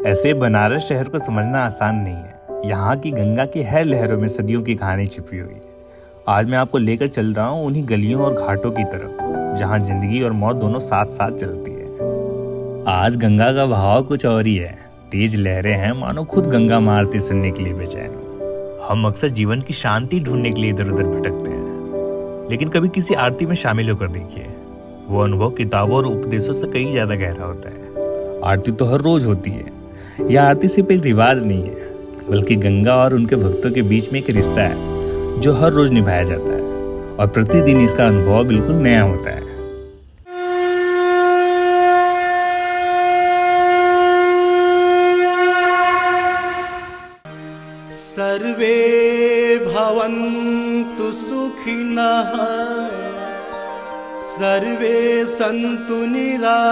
ऐसे बनारस शहर को समझना आसान नहीं है। यहाँ की गंगा की हर लहरों में सदियों की कहानी छिपी हुई है। आज मैं आपको लेकर चल रहा हूँ उन्हीं गलियों और घाटों की तरफ जहाँ जिंदगी और मौत दोनों साथ साथ चलती है। आज गंगा का बहाव कुछ और ही है। तेज लहरें हैं, मानो खुद गंगा माँ आरती सुनने के लिए बेचैन हो। हम अक्सर जीवन की शांति ढूंढने के लिए इधर उधर भटकते हैं, लेकिन कभी किसी आरती में शामिल होकर देखिए। वो अनुभव किताबों और उपदेशों से कहीं ज्यादा गहरा होता है। आरती तो हर रोज होती है। यह आरती सिर्फ एक रिवाज नहीं है, बल्कि गंगा और उनके भक्तों के बीच में एक रिश्ता है जो हर रोज निभाया जाता है, और प्रतिदिन इसका अनुभव बिल्कुल नया होता है। सर्वे भवन्तु सुखिनः, सर्वे सन्तु निरामयाः,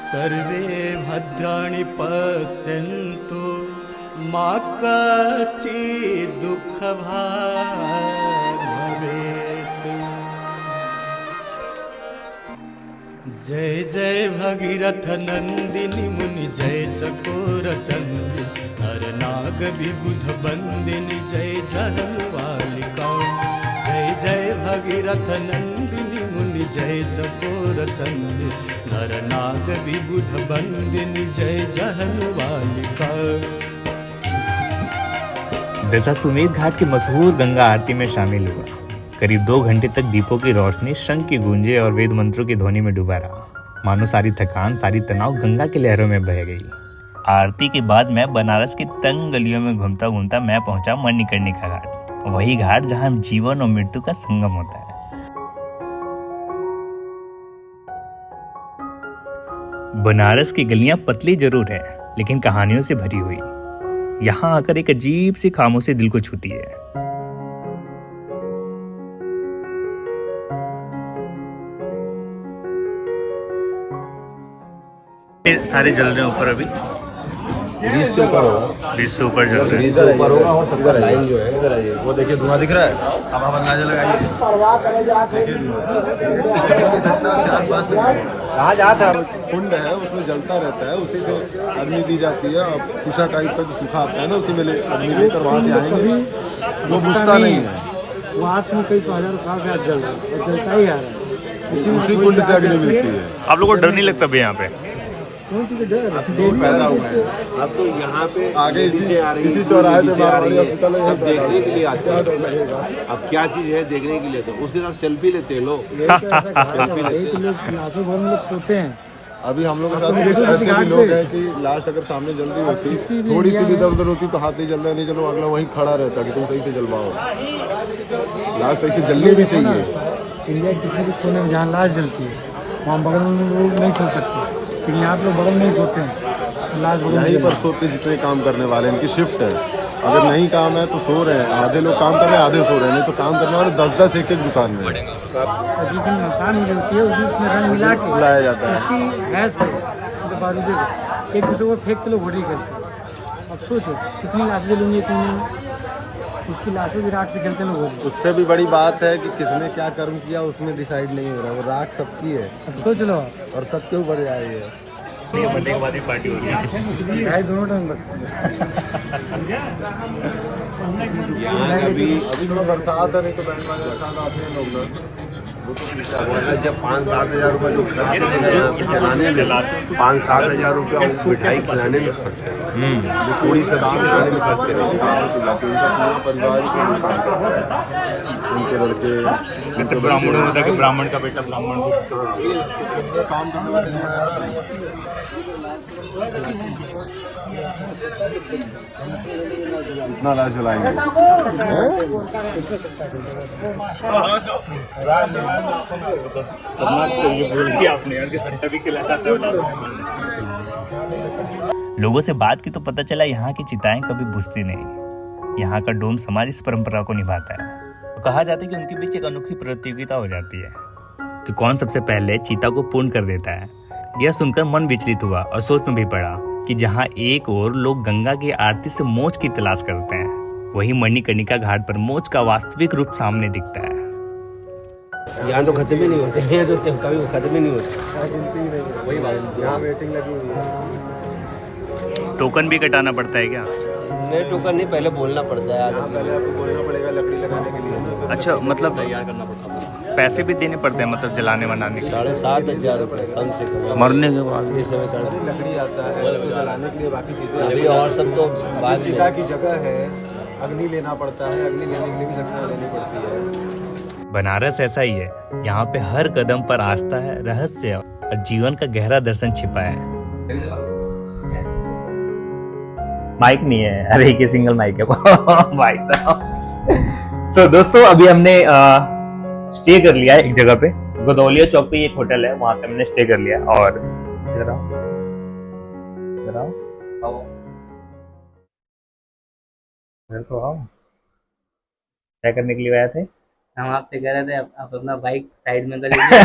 सर्वे भद्राणि पश्यन्तु मा कश्चित् दुःखभाग् भवेत्। जय जय भगीरथ नंदिनी मुनि, जय चकोर चंदी, नर नाग विबुध बंदिनी, जय जहलवालिका। जय जय भगीरथ नंदिनी मुनि, जय चकोर चंदी, नर नाग विबुध बंदिनी, जय जहलवालिका। दशाश्वमेध घाट के मशहूर गंगा आरती में शामिल हुआ। करीब 2 घंटे तक दीपों की रोशनी, शंख की गूंजे और वेद मंत्रों की ध्वनि में डूबा रहा। मानो सारी थकान, सारी तनाव गंगा की लहरों में बह गई। आरती के बाद मैं बनारस की तंग गलियों में घूमता घूमता मैं पहुंचा मणिकर्णिका घाट, वही घाट जहां जीवन और मृत्यु का संगम होता है। बनारस की गलियां पतली जरूर है, लेकिन कहानियों से भरी हुई। यहाँ आकर एक अजीब सी खामोशी दिल को छूती है। सारे जल रहे हैं ऊपर, अभी 20 से ऊपर होगा, 20 से ऊपर जल रहे हैं। 20 से ऊपर होगा। और सबका लाइन जो है इधर आइए, वो देखिए धुआं दिख रहा है। अब आप अंदाजा लगाइए, कहाँ जाता है? कुंड है, उसमें जलता रहता है, उसी से अग्नि दी जाती है। और कुशा टाइप का जो सूखा आता है ना, उसी में अग्नि लेकर वहाँ से आएंगे। वो बुझता नहीं है, वहाँ से कई 100 हजार साल से जल रहा है, जलता ही आ रहा है। उसी कुंड से अग्नि मिलती है। आप लोगों को डर नहीं लगता यहाँ पे? कौन सी डर? पैदा हुआ है अब तो यहाँ पे आगे इसी चौराहे पे बारवाड़ी हॉस्पिटल है, देखने के लिए आते हैं। लगेगा। अब क्या चीज है देखने के लिए, तो उसके साथ सेल्फी लेते हैं लोग। सेल्फी लेते हैं लोग, क्लासों भर में लोग सोते हैं। अभी हम लोग के साथ कुछ ऐसे भी लोग हैं कि लाश अगर सामने जल्दी होती, थोड़ी सी भी इधर उधर होती तो हाथ नहीं जल रहा, नहीं चलो अगला वहीं खड़ा रहता कि तुम सही से जलवाओ। लाश सही से जलनी भी चाहिए। इंडिया किसी भी कोने में जहाँ लाश जलती है, वहाँ बगल में लोग नहीं सो सकते, लेकिन यहाँ पे लोग बगल नहीं सोते हैं, लाश बगल यहीं पर सोते जितने काम करने वाले, इनकी शिफ्ट है। अगर नहीं काम है तो सो रहे हैं, आधे लोग काम कर रहे हैं, आधे सो रहे हैं। नहीं तो काम करने वाले 10-10 एक दुकान में। जिस दिन मसान होती है उस दिन उसमें रंग मिला के बुलाया जाता है। उसी भैंस को बारूदे को एक दूसरे को फेंक के लोग होली करते हैं। अब सोचो कितनी लाशें जलूंगी इतने में, इसकी लाशों की राख से खेलते लोग होली। उससे भी बड़ी बात है कि किसने क्या कर्म किया उसमें डिसाइड नहीं हो रहा, वो राख सबकी है। अब सोच लो, और सबके ऊपर जाएगी। बनने के बाद ही पार्टी हो रही है। ढाई दोनों टाइम बचते अभी तो बरसात है, नहीं तो बैंड बाजा के साथ आते हैं लोग ना। जब 5-7 हजार रुपये जो खर्च करेगा यहाँ पे जलाने में, 5-7 हजार रुपया मिठाई खिलाने में खर्च करेगा, पूरी सब्जी खिलाने में खर्च करेगा। परिवार उनके लड़के जैसे ब्राह्मण होता है कि ब्राह्मण का बेटा ब्राह्मण काम करने वाले कितना लाश जलाएंगे? लोगों से बात की तो पता चला यहाँ की चिताएं कभी बुझती नहीं। यहाँ का डोम समाज इस परंपरा को निभाता है। तो कहा जाता है कि उनके बीच एक अनोखी प्रतियोगिता हो जाती है कि कौन सबसे पहले चीता को पूर्ण कर देता है। यह सुनकर मन विचलित हुआ और सोच में भी पड़ा कि जहाँ एक ओर लोग गंगा की आरती से मोक्ष की तलाश करते हैं, वहीं मणिकर्णिका घाट पर मोक्ष का वास्तविक रूप सामने दिखता है। यहाँ तो खत्म ही नहीं होते हैं, तो कभी खत्म ही नहीं होते। गिनती ही नहीं है, वही बात, यहाँ वेटिंग लगी हुई है। टोकन भी कटाना पड़ता है क्या? नहीं, टोकन नहीं, पहले बोलना पड़ता है। यहाँ पहले आपको बोलना पड़ेगा लकड़ी लगाने के लिए ना, फिर अच्छा, मतलब पैसे भी देने पड़ते हैं, मतलब जलाने बनाने के 7,500 रुपये कम से कम। मरने के बाद? इस समय अरे लकड़ी आता है उसको जलाने के लिए, बाकी चीज़ें अभी और सब तो बाद में। चिता की जगह है, अग्नि लेना पड़ता है, अग्नि लेने के लिए भी दक्षिणा देनी पड़ती है। बनारस ऐसा ही है, यहाँ पे हर कदम पर आस्था है, रहस्य और जीवन का गहरा दर्शन छिपा है। माइक नहीं है, अरे एक ही सिंगल माइक है भाई साहब। सो दोस्तों, अभी हमने स्टे कर लिया है एक जगह पे, गोदौलिया चौक पे एक होटल है, वहां पे हमने स्टे कर लिया। और इधर आओ, इधर आओ, इधर तो आओ। क्या करने के लिए आए थे? हम आपसे कह रहे थे आप अपना बाइक साइड में कर लीजिए।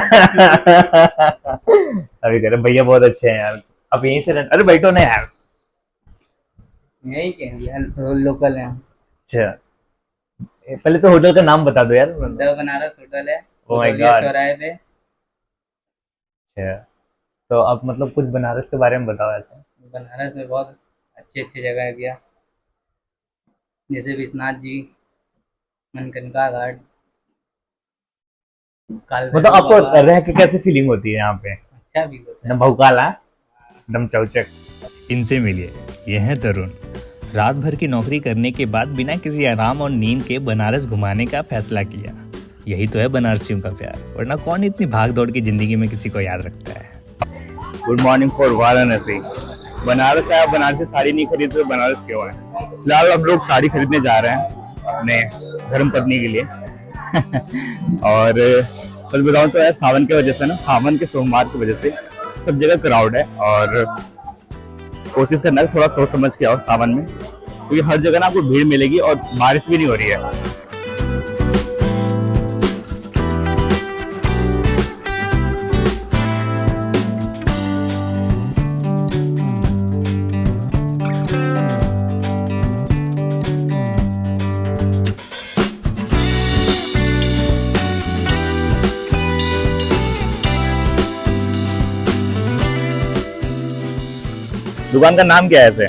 अभी कह रहे भैया बहुत अच्छे हैं यार, अब यहीं से अरे बैठो ना यार। यही के लोकल है। अच्छा, पहले तो होटल का नाम बता दो यार। द बनारस होटल है, Oh my गोदौलिया God. चौराहे पे। अच्छा, तो अब मतलब कुछ बनारस के बारे में बताओ ऐसे। बनारस में बहुत अच्छी अच्छी जगह है भैया, जैसे विश्वनाथ जी, मनकनका घाट, काल मतलब भैरव आपको बाबा। रह के कैसे फीलिंग होती है यहाँ पे? अच्छा भी होता है। एकदम भौकाला, एकदम चौचक। इनसे मिलिए, ये हैं तरुण। रात भर की नौकरी करने के बाद बिना किसी आराम और नींद के बनारस घुमाने का फैसला किया। यही तो है बनारसियों का प्यार, वरना कौन इतनी भाग दौड़ की जिंदगी में किसी को याद रखता है। Good morning for Varanasi. Banaras आया, बनारस से साड़ी नहीं खरीदते तो बनारस क्यों आए? फिलहाल हम लोग साड़ी खरीदने जा रहे हैं अपने धर्म पत्नी के लिए। और सच बताऊं तो सावन की वजह से ना, सावन के सोमवार की वजह से सब जगह क्राउड है, और कोशिश करना है थोड़ा सोच समझ के आओ सावन में, क्योंकि हर जगह ना आपको भीड़ मिलेगी और बारिश भी नहीं हो रही है। दुकान का नाम क्या है ऐसे?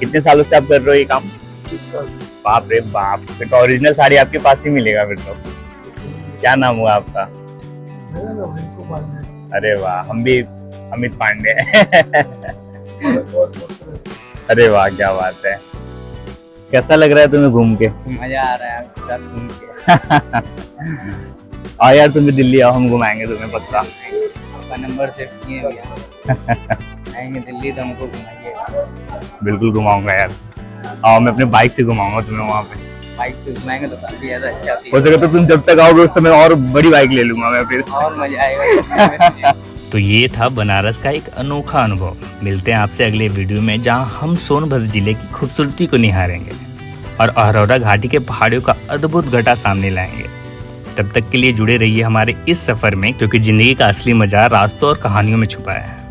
कितने सालों से आप कर रहे हो ये काम? 30 साल। बाप रे बाप, फिर तो ओरिजिनल साड़ी आपके पास ही मिलेगा फिर तो। क्या नाम हुआ आपका? अरे वाह, हम भी अमित पांडे। अरे वाह, क्या बात है। कैसा लग रहा है तुम्हें घूम के? मजा आ रहा है आपके साथ घूम के। आओ यार, तुम भी दिल्ली आओ, हम घुमाएंगे तुम्हें पक्का। आपका नंबर सेव किए भैया, आएंगे दिल्ली तो हमको घुमाइएगा। बिल्कुल घुमाऊंगा यार, आओ, मैं अपने बाइक से घुमाऊंगा तुम्हें वहाँ पे। बाइक से घुमाएंगे तो काफी ज्यादा अच्छा हो सके तो तुम जब तक आओगे उस समय और बड़ी बाइक ले लूंगा मैं फिर। और मजा आएगा। तो ये था बनारस का एक अनोखा अनुभव। मिलते हैं आपसे अगले वीडियो में, जहां हम सोनभद्र जिले की खूबसूरती को निहारेंगे और अरोरा घाटी के पहाड़ियों का अद्भुत घटा सामने लाएंगे। तब तक के लिए जुड़े रहिए हमारे इस सफर में, क्योंकि जिंदगी का असली मजा रास्तों और कहानियों में छुपा है।